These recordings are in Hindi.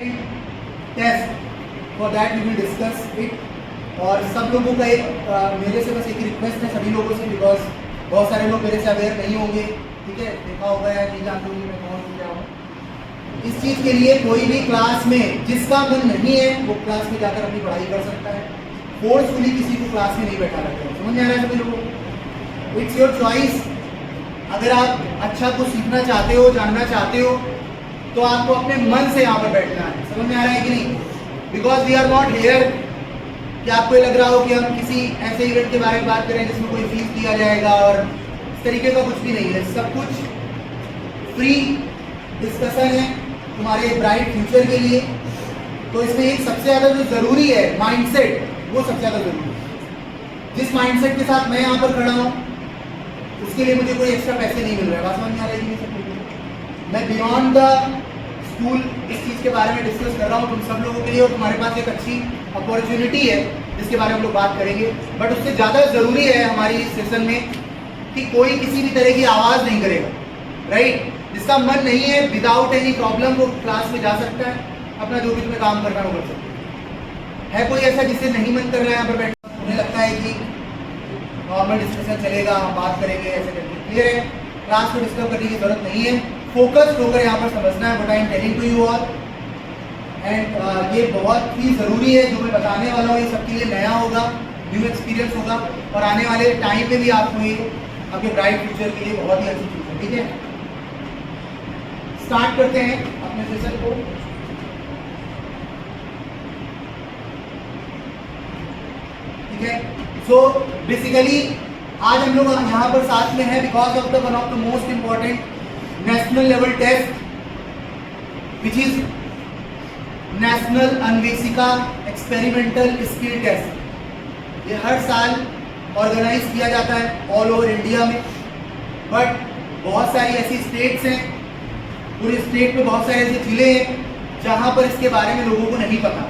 Test for that we will discuss it. और सब लोगों का मेरे से बस एक रिक्वेस्ट है सभी लोगों से, बिकॉज बहुत सारे लोग मेरे से अवेयर नहीं होंगे, ठीक है, देखा होगा या नहीं जानते होंगे मैं कौन हूँ क्या हूँ। इस चीज़ के लिए कोई भी क्लास में जिसका मन नहीं है वो क्लास में जाकर अपनी पढ़ाई कर सकता है, फोर्सफुली किसी को क्लास में नहीं बैठा रखा है। समझ में आ रहा है सभी लोगों को? It's your choice. अगर आप अच्छा कुछ सीखना चाहते हो, जानना चाहते हो, तो आपको अपने मन से यहाँ पर बैठना है। समझ में आ रहा है कि नहीं? Because we are not here कि आपको ये लग रहा हो कि हम किसी ऐसे इवेंट के बारे में बात करें जिसमें कोई फीस दिया जाएगा, और इस तरीके का कुछ भी नहीं है। सब कुछ फ्री डिस्कशन है तुम्हारे ब्राइट फ्यूचर के लिए। तो इसमें एक सबसे ज़्यादा जो ज़रूरी है माइंडसेट, वो सबसे ज़्यादा ज़रूरी है। जिस माइंडसेट के साथ मैं यहाँ पर खड़ा हूँ उसके लिए मुझे कोई एक्स्ट्रा पैसे नहीं मिल रहे हैं। बात समझ में आ रही है? मैं बियॉन्ड द स्कूल इस चीज़ के बारे में डिस्कस कर रहा हूँ तुम सब लोगों के लिए, और तुम्हारे पास एक अच्छी अपॉर्चुनिटी है जिसके बारे में हम लोग बात करेंगे। बट उससे ज़्यादा ज़रूरी है हमारी इस सेशन में कि कोई किसी भी तरह की आवाज़ नहीं करेगा, राइट? जिसका मन नहीं है विदाउट एनी प्रॉब्लम वो क्लास में जा सकता है, अपना जो भी तुम्हें काम करना वो कर सकता है। कोई ऐसा जिससे नहीं मन कर रहा है यहाँ पर बैठ, उन्हें लगता है कि नॉर्मल डिस्कशन चलेगा, हम बात करेंगे ऐसे करके, क्लियर है? क्लास को डिस्टर्ब करने की जरूरत नहीं है, फोकस्ड होकर यहाँ पर समझना है what I am telling to you all. And ये बहुत ही ज़रूरी है, जो मैं बताने वाला हूँ ये सबके लिए नया होगा, न्यू एक्सपीरियंस होगा, और आने वाले टाइम पे भी आपको ये आपके ब्राइट फ्यूचर के लिए बहुत ही अच्छी चीज़ है, ठीक है? स्टार्ट करते हैं अपने सेशन को। ठीक है, सो बेसिकली आज हम लोग यहाँ पर साथ में है because of the one of the most important national level test which is national Anveshika experimental skill test. ये हर साल ऑर्गेनाइज किया जाता है ऑल ओवर इंडिया में, बट बहुत सारी ऐसी स्टेट्स हैं, पूरे स्टेट में बहुत सारे ऐसे जिले हैं जहाँ पर इसके बारे में लोगों को नहीं पता।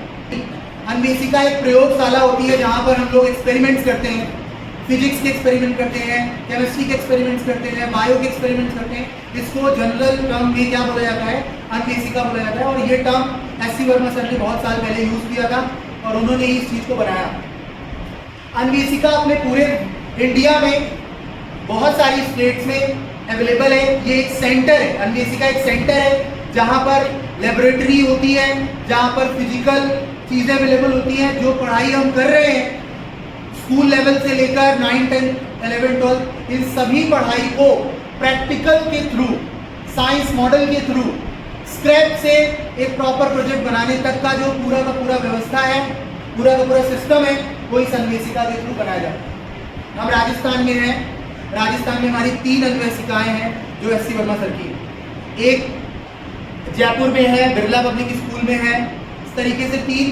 अन्वेषिका एक प्रयोगशाला होती है जहाँ पर हम लोग एक्सपेरिमेंट्स करते हैं, फिजिक्स के एक्सपेरिमेंट करते हैं, केमिस्ट्री के एक्सपेरिमेंट्स करते हैं, बायो के एक्सपेरिमेंट्स करते हैं। इसको जनरल टर्म में क्या बोला जाता है? अन्वेषिका बोला जाता है। और ये term S C Verma sir ने बहुत साल पहले यूज किया था और उन्होंने इस चीज़ को बनाया। अन्वेषिका अपने पूरे इंडिया में बहुत सारी स्टेट्स में अवेलेबल है। ये एक सेंटर है, अन्वेषिका एक सेंटर है जहाँ पर लेबोरेटरी होती है, जहाँ पर फिजिकल चीज़ें अवेलेबल होती हैं। जो पढ़ाई हम कर रहे हैं स्कूल लेवल से लेकर 9, 10, 11, 12, इन सभी पढ़ाई को प्रैक्टिकल के थ्रू, साइंस मॉडल के थ्रू, स्क्रैच से एक प्रॉपर प्रोजेक्ट बनाने तक का जो पूरा का पूरा व्यवस्था है, पूरा का पूरा सिस्टम है, वो इस अन्वेषिका के थ्रू बनाया जाता है। हम राजस्थान में हैं, राजस्थान में हमारी 3 अन्वेषिकाएं हैं जो एस सी वर्मा सर की। एक जयपुर में है, बिरला पब्लिक स्कूल में है, इस तरीके से 3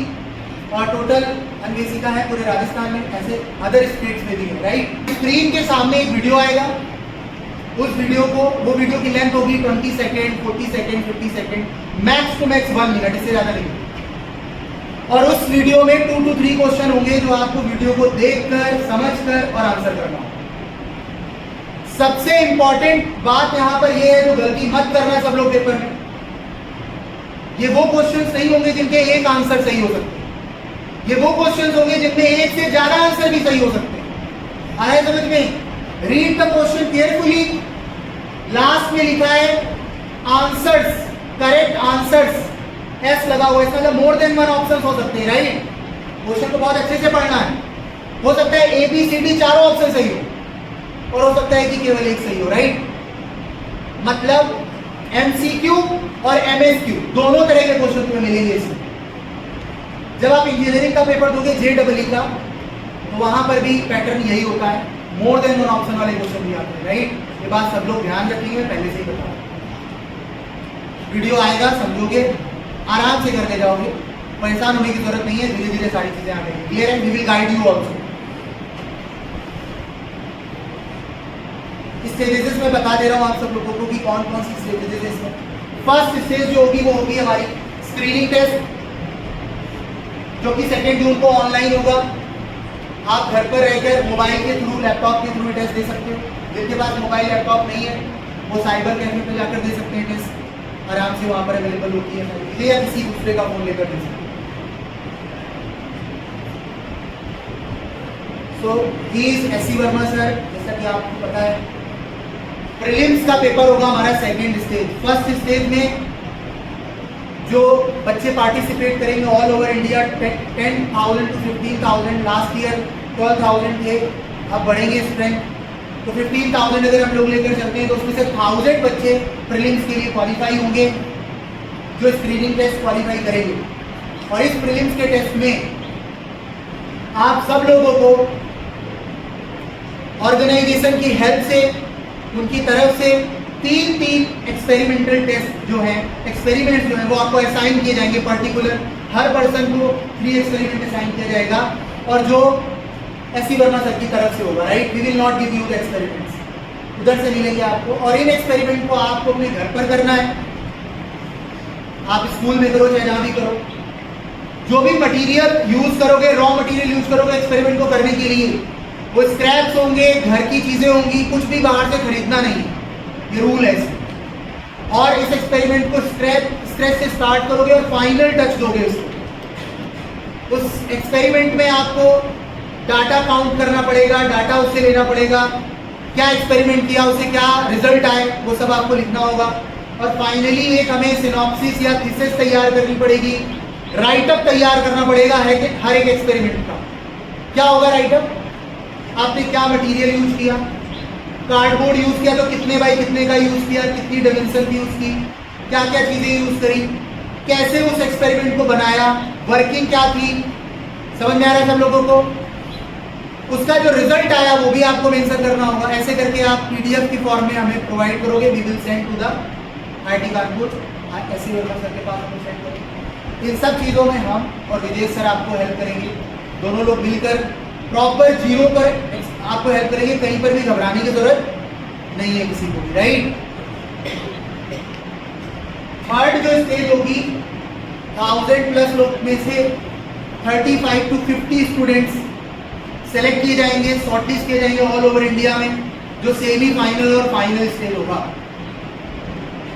और टोटल अन्वेषिका है पूरे राजस्थान में, ऐसे अदर स्टेट्स में भी है, राइट? स्क्रीन के सामने एक वीडियो आएगा, उस वीडियो को, वो वीडियो की लेंथ होगी 20 second, 40 second, 50 second, max to max 1 minute, इससे ज़्यादा नहीं। और उस वीडियो में 2 to 3 क्वेश्चन होंगे जो आपको वीडियो को देखकर, समझकर और आंसर करना होगा। सबसे इंपॉर्टेंट बात यहाँ पर यह है, जो गलती मत करना सब लोग पेपर में, ये वो क्वेश्चंस नहीं होंगे जिनके एक आंसर सही हो सकते हैं। ये वो क्वेश्चंस होंगे जिनमें एक से ज्यादा आंसर भी सही हो सकते हैं। आया समझ में? Read the question carefully. Last में लिखा है आंसर्स, करेक्ट आंसर्स, एस लगा हुआ है, इसका मतलब मोर देन 1 ऑप्शन हो सकते हैं, राइट? क्वेश्चन को बहुत अच्छे से पढ़ना है। हो सकता है ए बी सी डी चारों ऑप्शन सही हो, और हो सकता है कि केवल एक सही हो, राइट? मतलब MCQ और MSQ दोनों तरह के क्वेश्चन तुम्हें मिलेंगे इसमें। जब आप इंजीनियरिंग का पेपर दोगे JEE का, तो वहां पर भी पैटर्न यही होता है, मोर देन 1 ऑप्शन वाले क्वेश्चन भी आते हैं, राइट? ये बात सब लोग ध्यान रखेंगे, पहले से ही बता। वीडियो आएगा, समझोगे, आराम से करके जाओगे, परेशान होने की जरूरत नहीं है, धीरे धीरे सारी चीजें आ जाएंगी। क्लियर है? We will guide you also. Stages में बता दे रहा हूँ आप सब लोगों को कि कौन कौन सी स्टेजेस है इसमें। फर्स्ट स्टेज जो होगी वो होगी हमारी स्क्रीनिंग टेस्ट, जो कि 2 जून को ऑनलाइन होगा। आप घर पर रहकर मोबाइल के थ्रू, लैपटॉप के थ्रू टेस्ट दे सकते हो। जिनके पास मोबाइल लैपटॉप नहीं है वो साइबर कैफे पे जाकर दे सकते हैं टेस्ट, आराम से वहाँ पर अवेलेबल होती है सारी चीज़ें, या किसी दूसरे का फ़ोन लेकर दे सकते। So he is S C Verma sir, जैसा कि आपको पता है। प्रीलिम्स का पेपर होगा हमारा सेकेंड स्टेज। फर्स्ट स्टेज में जो बच्चे पार्टिसिपेट करेंगे all over India 10,000 to 15,000, last year 12,000 थे, अब बढ़ेंगे स्ट्रेंथ, तो 15,000 अगर हम लोग लेकर चलते हैं तो उसमें से 1,000 बच्चे प्रीलिम्स के लिए क्वालिफाई होंगे, जो स्क्रीनिंग टेस्ट क्वालिफाई करेंगे। और इस प्रीलिम्स के टेस्ट में आप सब लोगों को ऑर्गेनाइजेशन की हेल्प से, उनकी तरफ से 3 एक्सपेरिमेंटल टेस्ट जो हैं, एक्सपेरिमेंट्स जो हैं वो आपको असाइन किए जाएंगे। पर्टिकुलर हर पर्सन को 3 एक्सपेरिमेंट असाइन किया जाएगा, और जो एस सी वर्मा सर की तरफ से होगा, right. We will not give you the experiments, उधर से मिलेंगे आपको। और इन एक्सपेरिमेंट को आपको अपने घर पर करना है, आप स्कूल में करो चाहे जहाँ भी करो। जो भी मटेरियल यूज करोगे, रॉ मटेरियल यूज करोगे एक्सपेरिमेंट को करने के लिए, वो स्क्रैप्स होंगे, घर की चीजें होंगी, कुछ भी बाहर से खरीदना नहीं, ये रूल है इसमें। और इस एक्सपेरिमेंट को स्क्रैच से स्टार्ट करोगे और फाइनल टच दोगे उसको। उस एक्सपेरिमेंट में आपको डाटा काउंट करना पड़ेगा, डाटा उससे लेना पड़ेगा, क्या एक्सपेरिमेंट किया, उसे क्या रिजल्ट आए, वो सब आपको लिखना होगा। और फाइनली एक हमें सिनॉप्सिस या थीसिस तैयार करनी पड़ेगी, राइटअप तैयार करना पड़ेगा हर एक एक्सपेरिमेंट का। क्या होगा राइटअप? आपने क्या मटेरियल यूज किया, कार्डबोर्ड यूज किया तो कितने बाई कितने का यूज किया, कितनी डायमेंशन यूज की, क्या क्या चीजें यूज करी, कैसे उस एक्सपेरिमेंट को बनाया, वर्किंग क्या थी, समझ में आ रहा है सब लोगों को? उसका जो रिजल्ट आया वो भी आपको मेंशन करना होगा। ऐसे करके आप पीडीएफ की फॉर्म में हमें प्रोवाइड करोगे। We will send to the IIT Kanpur, S Varma sir के पास हमें सेंड करेंगे। इन सब चीज़ों में हम और विदेश सर आपको हेल्प करेंगे, दोनों लोग मिलकर प्रॉपर जीरो पर आपको हेल्प करेंगे। कहीं पर भी घबराने की जरूरत नहीं है किसी को भी, राइट। थर्ड जो स्टेज होगी, 1000+ लोग में से 35 to 50 स्टूडेंट्स सेलेक्ट किए जाएंगे, शॉर्टलिस्ट किए जाएंगे ऑल ओवर इंडिया में, जो सेमीफाइनल और फाइनल स्टेज होगा।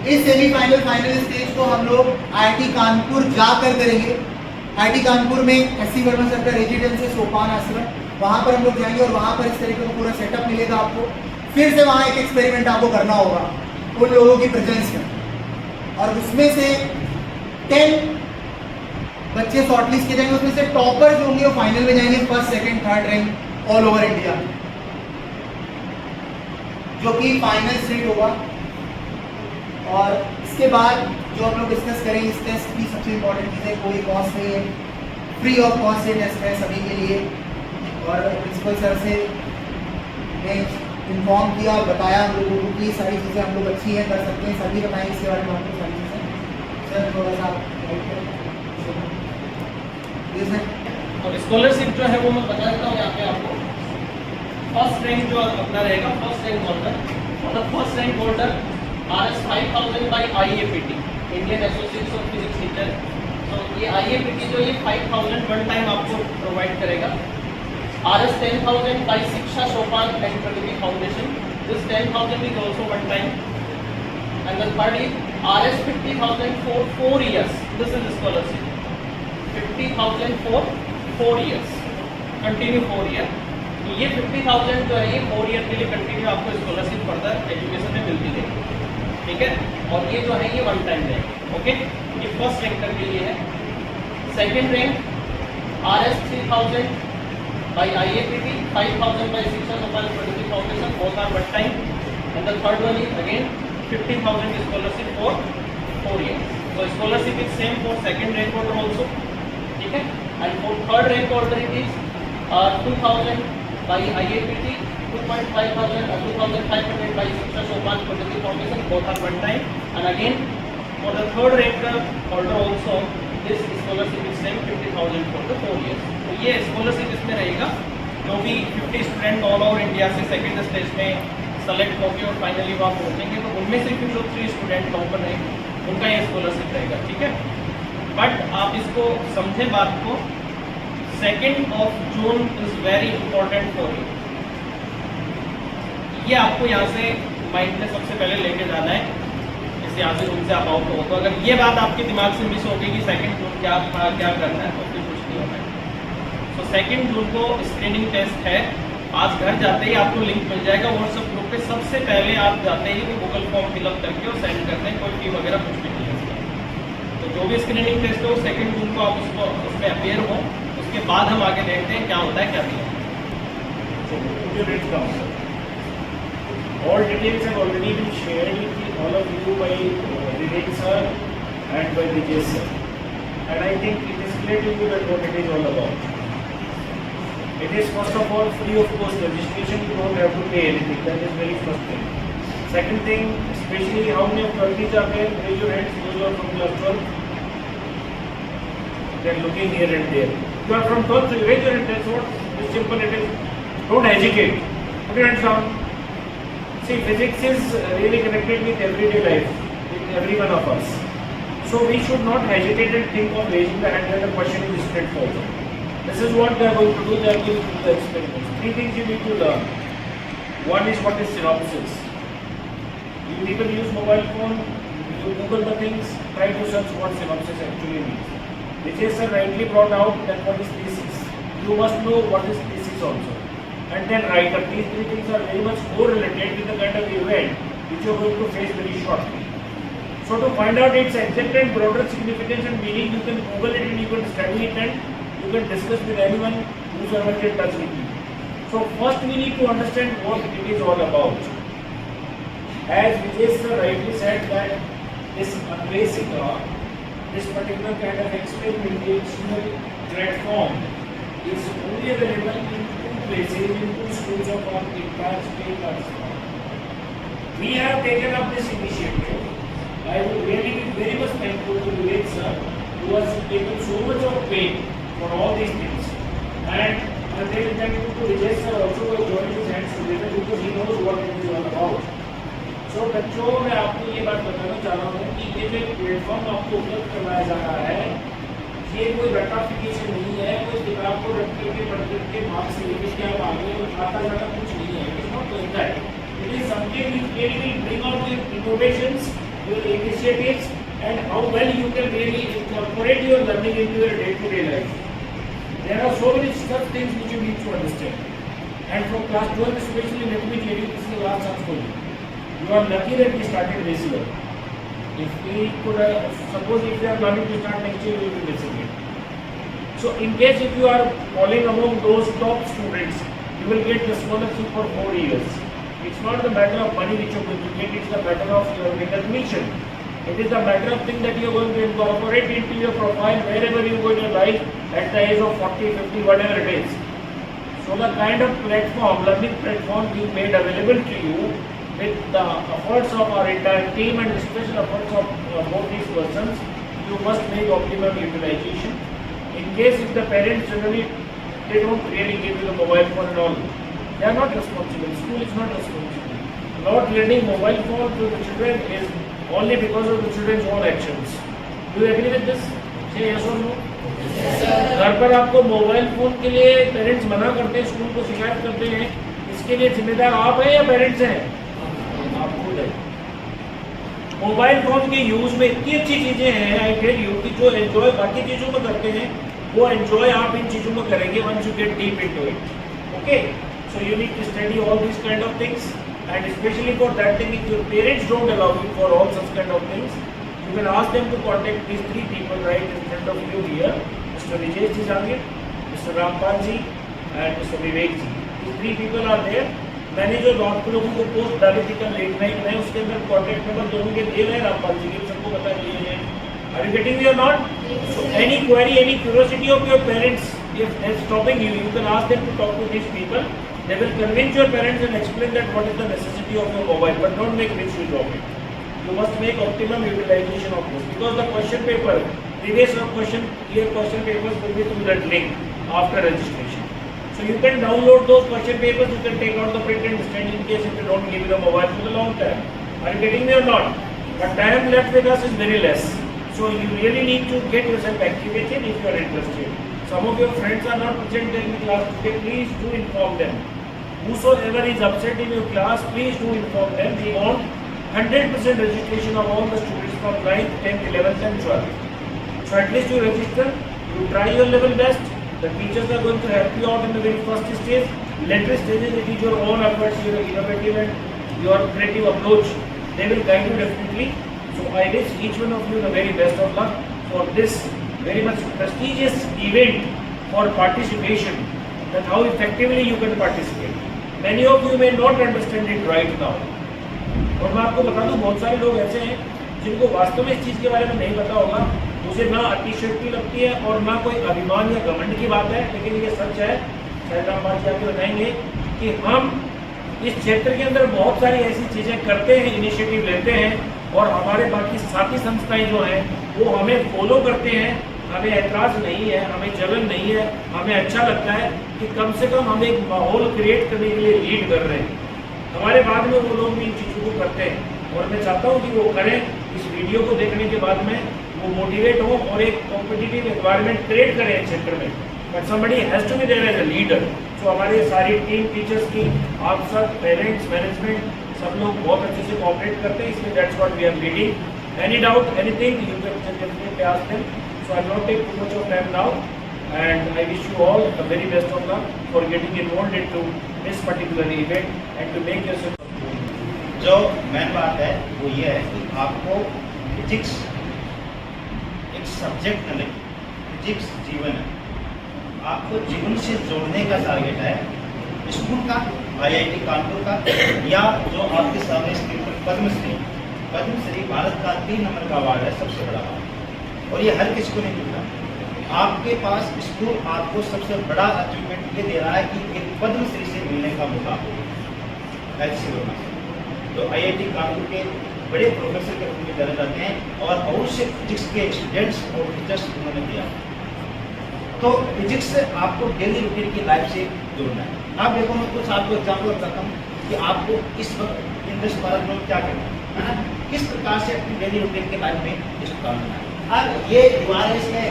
इस सेमीफाइनल फाइनल स्टेज को हम लोग आईआईटी कानपुर जाकर करेंगे। आईआईटी कानपुर में एस सी वर्मा सर का रेजिडेंस है सोपान आश्रम, वहाँ पर हम लोग जाएंगे और वहाँ पर इस तरीके का पूरा सेटअप मिलेगा आपको। फिर से वहाँ एक एक्सपेरिमेंट आपको करना होगा उन लोगों की प्रेजेंस में, और उसमें से 10 बच्चे शॉर्टलिस्ट किए जाएंगे। उसमें से टॉपर जो होंगे वो फाइनल में जाएंगे, first second third rank all over India, जो कि फाइनल स्टेज होगा। और इसके बाद जो हम लोग डिस्कस करेंगे, इस टेस्ट की सबसे इम्पोर्टेंट चीज़ है, कोई कॉस्ट नहीं है, फ्री ऑफ कॉस्ट से टेस्ट है सभी के लिए। और प्रिंसिपल सर से ने इन्फॉर्म किया और बताया हम लोगों को कि सारी चीज़ें हम लोग अच्छी हैं, कर सकते हैं, सभी बताएं इसके बारे में आपको सारी चीज़ें। सर थोड़ा सा और स्कॉलरशिप जो है वो मैं बता देता हूँ यहाँ पे आपको। फर्स्ट रैंक जो अपना रहेगा, फर्स्ट रैंक होल्डर, मतलब first rank holder RS 5000 by IAPT, Indian association of physics teacher. तो ये IAPT जो ये 5000 वन टाइम आपको प्रोवाइड करेगा। RS 10,000 by Shiksha Sopan and Pragati foundation, this 10,000 is also one time. And the third is RS 50,000 for 4 years, this is scholarship 50,000 for 4 years, continue 4 year. तो ये 50,000 जो है ये 4 ईयर के लिए कंटिन्यू आपको स्कॉलरशिप फर्दर एजुकेशन में मिलती रहेगी, ठीक है। और ये जो है ये वन टाइम रहेगी, ओके। ये फर्स्ट रैंकर के लिए है। Second rank RS 3,000 by IAPT, 5,000 by Shiksha Sopan Pragati foundation, both are one time. And the third one is again 50,000 scholarship for 4 years. So scholarship is same for second rank holder also, ठीक है। And for third rank holder it is 2,000 by IAPT, 2,500 or 2,500 by Shiksha Sopan Pragati Foundation, both are one time. And again for the third rank holder also this scholarship is same 50,000 for the 4 years. तो ये scholarship इसमें रहेगा। जो भी 50 स्टूडेंट ऑल ओवर इंडिया से सेकेंड स्टेज में सेलेक्ट होकर और फाइनली वहाँ पहुँचेंगे, तो उनमें से फिर जो 3 स्टूडेंट टॉपर हैं उनका ये स्कॉलरशिप रहेगा, ठीक है। बट आप इसको समझें बात को, 2 June is very important for you. ये आपको यहाँ से माइंड में सबसे पहले लेके जाना है। जिस यहाँ से रूम से आप आउट हो, तो अगर ये बात आपके दिमाग से मिस हो गई कि सेकंड जून क्या करना है, तो फिर कुछ नहीं होना है। तो सेकंड जून को स्क्रीनिंग टेस्ट है। आज घर जाते ही आपको लिंक मिल जाएगा व्हाट्सएप ग्रुप पे। सबसे पहले आप जाते ही वो गूगल फॉर्म फिलअप करके और सेंड करते हैं, कोई फी वगैरह कुछ भी नहीं है इसका। तो जो भी स्क्रीनिंग टेस्ट हो सेकंड जून को आप उसको उसमें अपेयर हो, उसके बाद हम आगे देखते हैं क्या होता है क्या नहीं होता। All details have already been shared with all of you by Vivek sir and by Vijay sir, and I think it is clear to you that what it is all about. It is first of all free of cost registration. You don't have to pay anything. That is very first thing. Second thing, especially how many of 20s are there? Raise your hands. Those are from class 12. They are looking here and there. You are from 12th. So raise your hand. That's what. It's simple. It is. Don't hesitate. Put your hands down. See, physics is really connected with everyday life, with every one of us. So we should not hesitate and think of raising the hand when the question is straightforward. This is what they are going to do. They are going to do the experiments. 3 things you need to learn. One is what is synopsis. You people use mobile phone, you Google the things, try to search what synopsis actually means. Vijay sir rightly brought out that what is thesis. You must know what is thesis also. And then write up. These 3 things are very much correlated with the kind of event which you are going to face very shortly. So to find out its exact and broader significance and meaning, you can Google it and you can study it and you can discuss with anyone who's ever in touch with you. So first we need to understand what it is all about. As Vijay sir rightly said that this Anvesika, this particular kind of experimental platform is only available in 2 places, in 2 schools of our entire state Rajasthan. We have taken up this initiative. I would really be very much thankful to Vivek sir, who has taken so much of pain for all these things. And I am very thankful to Vijay sir also for joining his hands together because he knows what it is all about. So बच्चों, मैं आपको ये बात बताना चाह रहा हूँ कि ये जो प्लेटफॉर्म आपको उपलब्ध करवाया जा रहा है, ये कोई रटाफिकेशन नहीं है, कोई किताब को रट करके पढ़ करके मार्क्स लेके क्या आप आगे आता जाना कुछ नहीं है। It is not like that. It is something which really will bring out your innovations, your initiatives, and how well you can really incorporate your learning into your day-to-day life. There are so many such things which you need to understand. And from class 12 especially, let me tell you, this is the last chance for you. You are lucky that we started this year. If we could, suppose if we are planning to start next year, we will be missing it. So in case if you are falling among those top students, you will get the scholarship for 4 years. It's not the matter of money which you are going to get, it's the matter of your recognition. It is the matter of thing that you are going to incorporate into your profile wherever you go in your life at the age of 40, 50, whatever it is. So the kind of platform, learning platform being made available to you with the efforts of our entire team and the special efforts of both these persons, you must make optimum utilization. In case if the parents generally, they don't really give you the mobile phone and all, they are not responsible. School is not responsible. Not lending mobile phone to the children is only because of the children's own actions. Do you agree with this? Say yes or no? घर पर आपको मोबाइल फोन के लिए पेरेंट्स मना करते हैं, स्कूल को शिकायत करते हैं, इसके लिए जिम्मेदार आप हैं या पेरेंट्स हैं? आप खुद हैं। मोबाइल फोन के यूज में इतनी अच्छी चीजें हैं, आई टेल यू, कि जो एंजॉय बाकी चीजों में करते हैं वो एंजॉय आप इन चीजों में करेंगे once you get deep into it. Okay, so you need to study all this kind of things, and especially for that thing, if your parents don't allow you for all such kind of things, you can ask them to contact these 3 people right in front of you here, Mr. Vijay ji Jangir, Mr. Rampal ji and Mr. Vivek ji. These 3 people are there. मैंने जो आप लोगों को पोस्ट डाली थी कल लेट नाइट में, उसके अंदर कॉन्टैक्ट नंबर दोनों के दिए गए, रामपाल जी के सबको बता दिए हैं। Are you getting me or not? So any query, any curiosity of your parents, if they're stopping you, you can ask them to talk to these people. They will convince your parents and explain that what is the necessity of your mobile, but don't make misuse of it. You must make optimum utilization of this, because the question paper, previous question papers will be through that link after registration. So you can download those question papers, you can take out the print and scan in case if you don't give the mobile for the long time. Are you getting me or not? But time left with us is very less. So you really need to get yourself activated if you are interested. Some of your friends are not present in the class today, please do inform them. Whosoever is absent in your class, please do inform them. We want 100% registration of all the students from 9th, 10th, 11th and 12th. So at least you register, you try your level best. The teachers are going to help you out in the very first stage. Later stages, it is your own efforts, your innovative and your creative approach. They will guide you definitely. So I wish each one of you the very best of luck for this very much prestigious event for participation. That how effectively you can participate. Many of you may not understand it right now. और मैं आपको बता दूं, बहुत सारे लोग ऐसे हैं जिनको वास्तव में इस चीज़ के बारे में नहीं पता होगा, उसे ना अतिशयोक्ति लगती है और ना कोई अभिमान या घमंड की बात है, लेकिन ये सच है, शायद राम बात आके बताएंगे कि हम इस क्षेत्र के अंदर बहुत सारी ऐसी चीज़ें करते हैं, इनिशिएटिव लेते हैं और हमारे बाकी साथी संस्थाएं जो हैं वो हमें फॉलो करते हैं। हमें ऐतराज़ नहीं है, हमें जलन नहीं है, हमें अच्छा लगता है कि कम से कम हम एक माहौल क्रिएट करने के लिए लीड कर रहे हैं। हमारे बाद में वो लोग भी इन चीज़ों को करते हैं और मैं चाहता हूँ कि वो करें। इस वीडियो को देखने के बाद में वो मोटिवेट हो और एक कॉम्पिटिटिव एनवायरनमेंट क्रिएट करें इस क्षेत्र में। But somebody has to be there as a leader. So हमारे सारी टीम टीचर्स की, आप सब पेरेंट्स, मैनेजमेंट, सब लोग बहुत अच्छे से कोऑपरेट करते हैं, इसलिए that's what we are leading. Any doubt, anything, you can definitely ask them. So I will not take too much of time now, and I wish you all the very best of luck for getting involved into this particular event and to make yourself. जो मेन बात है वो ये है कि आपको फिजिक्स एक सब्जेक्ट नहीं, फिजिक्स जीवन है। आपको जीवन से जोड़ने का टारगेट है स्कूल का, IIT कानपुर का, या जो आपके सामने स्क्रीन पर पद्मश्री भारत का 3 नंबर का अवार्ड है, सबसे बड़ा अवार्ड, और ये हर किसी को नहीं मिलता। आपके पास स्कूल आपको सबसे बड़ा अचीवमेंट ये दे रहा है कि एक पद्मश्री से मिलने का मौका ऐसे होना। तो IIT कानपुर के बड़े प्रोफेसर के रूप में जाने जाते हैं और बहुत से फिजिक्स के स्टूडेंट्स और टीचर्स उन्होंने दिया। तो फिजिक्स से आपको डेली रूटीन की लाइफ से जोड़ना है। आप देखो, मैं कुछ आपको एग्जाम्पल बताता हूँ कि आपको इस वक्त इन 10-12 मिनट क्या करना है ना, किस प्रकार से अपनी डेली रूटीन की लाइफ में इसको करना है। अब ये दीवार है, इसमें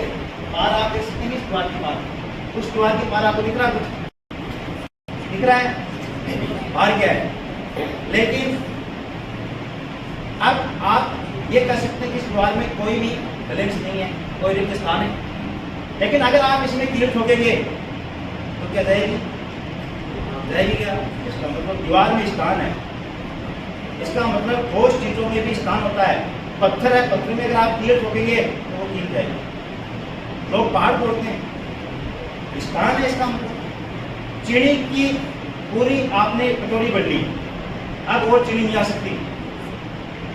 बार आप देख सकते हैं, इस दीवार की बार, उस दीवार की बार आपको दिख रहा है, कुछ दिख रहा है बाहर क्या है। लेकिन अब आप ये कह सकते हैं कि इस दीवार में कोई भी बैलेंस नहीं है, कोई रिक्त स्थान है। लेकिन अगर आप इसमें कील ठोकेंगे तो क्या रहेगी क्या? इसका मतलब दीवार में स्थान है। इसका मतलब ठोस चीजों में भी स्थान होता है। पत्थर है, पत्थर में अगर आप कील ठोकेंगे तो वो गिर जाएगी। लोग पहाड़ तोड़ते हैं, स्थान है इसका मतलब। चीनी की पूरी आपने कटोरी भर ली, अब वो चीनी नहीं आ सकती,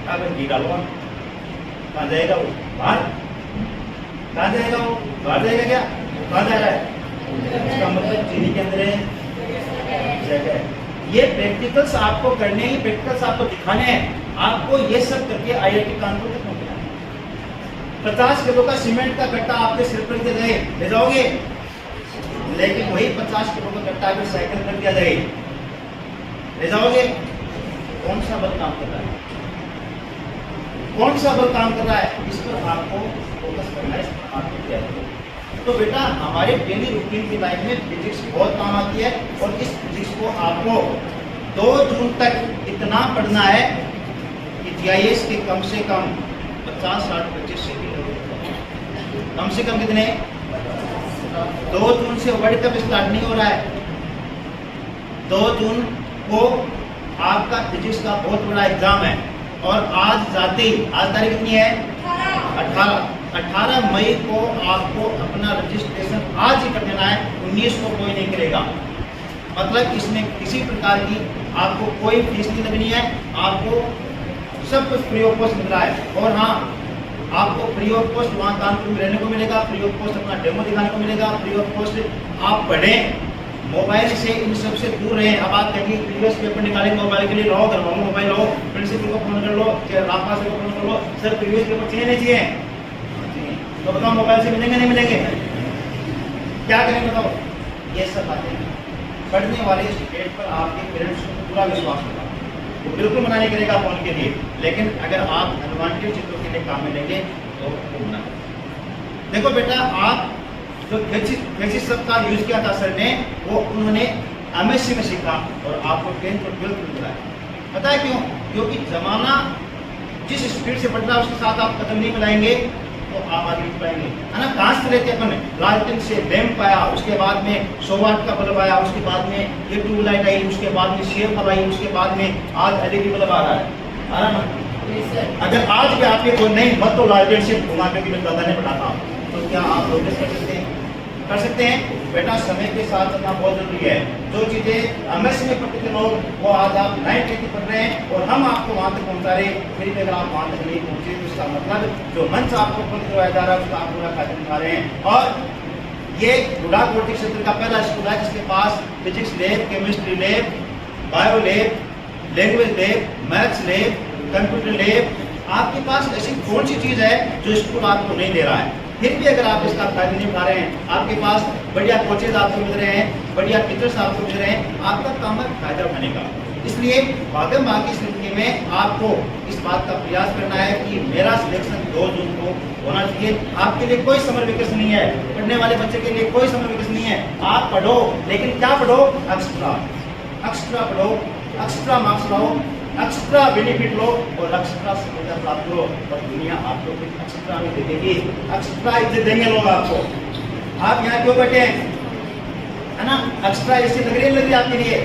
अब घी डालो, कहाँ जाएगा वो? बाहर। कहाँ जाएगा वो? बाहर जाएगा क्या? कहाँ जा रहा है? इसका मतलब चीनी के अंदर जगह है। ये प्रैक्टिकल्स आपको करने ही, प्रैक्टिकल्स आपको दिखाने हैं। आपको ये सब करके IIT कानपुर तक पहुंचना है। 50 किलो का सीमेंट का कट्टा आपके सिर पर ले जाओगे, लेकिन वही 50 किलो का कट्टा अगर साइकिल पर दिया जाए, ले जाओगे, कौन सा बल काम कर रहा है? कौन सा बल काम कर रहा है? इस पर आपको फोकस करना है, इस पर आपको किया जाए। तो बेटा, हमारे डेली रूटीन की लाइफ में फिजिक्स बहुत काम आती है और इस फिजिक्स को आपको 2 जून तक इतना पढ़ना है कि GIS के कम से कम 50-60 बच्चे से कम से कम कितने? 2 जून से वर्ल्ड कप स्टार्ट नहीं हो रहा है। 2 जून को आपका फिजिक्स का बहुत बड़ा एग्जाम है और आज जाते ही, आज तारीख कितनी है? 18 मई को आपको अपना रजिस्ट्रेशन आज ही कर देना है। 19 को कोई नहीं करेगा। मतलब इसमें किसी प्रकार की आपको कोई फीस नहीं लगनी है, आपको सब कुछ फ्री ऑफ कॉस्ट मिल रहा है। और हाँ, आपको फ्री ऑफ कॉस्ट वहाँ कानपुर में रहने को मिलेगा, फ्री ऑफ कॉस्ट अपना डेमो दिखाने को मिलेगा, फ्री ऑफ कॉस्ट आप पढ़ें, मोबाइल से इन सब से दूर रहें। अब आप कहेंगे प्रीवियस पेपर निकालेंगे मोबाइल के लिए, रहो घर वालों मोबाइल लो, प्रिंसिपल को फोन कर लो, रामपाल से फोन कर लो, सर प्रीवियस पेपर चाहिए नहीं चाहिए? तो बताओ, मोबाइल से मिलेंगे नहीं मिलेंगे? क्या करेंगे बताओ? ये सब बातें पढ़ने वाले स्टूडेंट पर आपके पेरेंट्स को पूरा विश्वास होगा, वो बिल्कुल मना नहीं करेगा फोन के लिए। लेकिन अगर आप एडवांटेज चीज़ों के लिए काम में लेंगे तो वो मना करें। देखो बेटा, आप जो थेसिस का यूज किया था सर ने, वो उन्होंने MSc में सीखा और आपको 10th और 12th मिल रहा है। पता है क्यों? क्योंकि जमाना जिस स्पीड से बढ़ रहा है उसके साथ आप कदम नहीं मिलाएंगे तो आप आगे नहीं पाएंगे, है ना। कहाँ से लेते अपन? लालटेन से लैंप आया, उसके बाद में 100 वाट का बल्ब आया, उसके बाद में ये ट्यूबलाइट आई, उसके बाद में शेप आई, उसके बाद में आज एलईडी बल्ब आ रहा है ना। अगर आज भी आपके कोई नहीं मत तो लालटेन से घुमा के मैं ज़्यादा नहीं बढ़ाता, तो क्या आप प्रोग्रेस कर सकते हैं? कर सकते हैं। बेटा समय के साथ चलना बहुत जरूरी है। जो चीज़ें एमएससी में पढ़ते थे लोग वो आज आप 9th पढ़ रहे हैं और हम आपको वहाँ तक पहुँचा रहे हैं। फिर भी अगर आप वहाँ तक नहीं पहुँचे तो इसका मतलब जो मंच आपको उपलब्ध करवाया जा रहा है उसका आप पूरा फायदा उठा रहे हैं। और ये गुड़ाकोटी क्षेत्र का पहला स्कूल है जिसके पास physics lab, chemistry lab, bio lab, language lab, maths lab, computer lab. आपके पास ऐसी कौन सी चीज़ है जो स्कूल आपको नहीं दे रहा है? फिर भी अगर आप इसका फायदा नहीं उठा रहे हैं, आपके पास बढ़िया कोचेज आपको मिल रहे हैं, बढ़िया टीचर्स आपको मिल रहे हैं, आपका काम है फायदा उठाने का। इसलिए भागम भाग की स्थिति में आपको इस बात का प्रयास करना है कि मेरा सिलेक्शन 2 जून को होना चाहिए। आपके लिए कोई समर वेकेशन नहीं है, पढ़ने वाले बच्चे के लिए कोई समर वेकेशन नहीं है। आप पढ़ो, लेकिन क्या पढ़ो? एक्स्ट्रा पढ़ो, एक्स्ट्रा मार्क्स लाओ, एक्स्ट्रा बेनिफिट लो और एक्स्ट्रा सफलता प्राप्त करो और दुनिया आपको कुछ एक्स्ट्रा में दे देगी, एक्स्ट्रा इज्जत देंगे लोग आपको। आप यहाँ क्यों बैठे हैं, है ना? एक्स्ट्रा इज्जत लग रही है आपके लिए,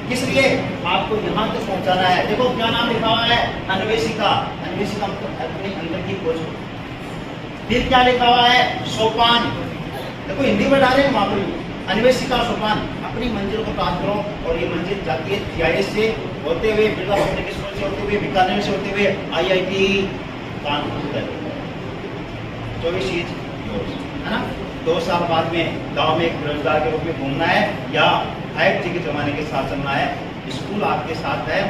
किस लिए? आपको यहाँ तक पहुँचाना है। देखो क्या नाम लिखा हुआ है? अन्वेषिका। अन्वेषिका मतलब अपने अंदर की खोज। फिर क्या लिखा हुआ है? सोपान। देखो हिंदी में डाले वहाँ पर अन्वेषिका सोपान। अपनी मंजिल को प्राप्त करो और ये मंजिल जाती है जीआईएस से होते हुए, बिरला पब्लिक स्कूल से होते हुए, बीकानेर से होते हुए आईआईटी कानपुर तक। 24 चीज है ना। 2 साल बाद में गांव में एक बेरोजगार के रूप में घूमना है या 5G के जमाने के साथ चलना है। स्कूल आपके साथ है,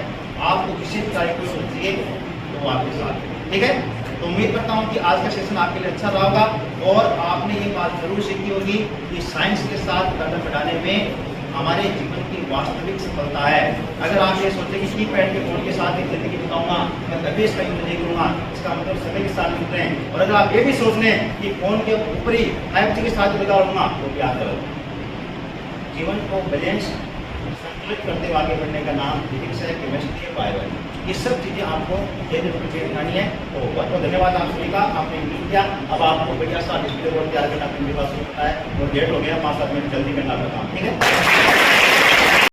आपको किसी भी तारीख को सोचिए तो वो आपके साथ है, ठीक है। तो उम्मीद करता हूँ कि आज का सेशन आपके लिए अच्छा रहा होगा और आपने ये बात जरूर सीखी होगी कि साइंस के साथ कदम बढ़ाने में हमारे जीवन की वास्तविक सफलता है। अगर आप ये सोचते कि कीपैड के फोन के साथ एक जिंदगी बिताऊंगा, मैं कभी इसका यूज नहीं करूँगा, इसका मतलब समय के साथ मिलते हैं। और अगर आप ये भी सोच लें कि फोन के ऊपर ही 5G के साथ लगा लूँगा तो क्या करो। जीवन को बैलेंस संतुलित करते हुए आगे बढ़ने का नाम फिजिक्स है, केमिस्ट्री है, बायो है। ये सब चीज़ें आपको ये दिखानी है। तो बहुत बहुत धन्यवाद आप सभी का, आपने इंटरव्यू किया। अब आपको बढ़िया सा डिस्प्ले बोर्ड तैयार करना अपने पास होता है और डेट हो गया 5-7 मिनट जल्दी करना होगा काम, ठीक है।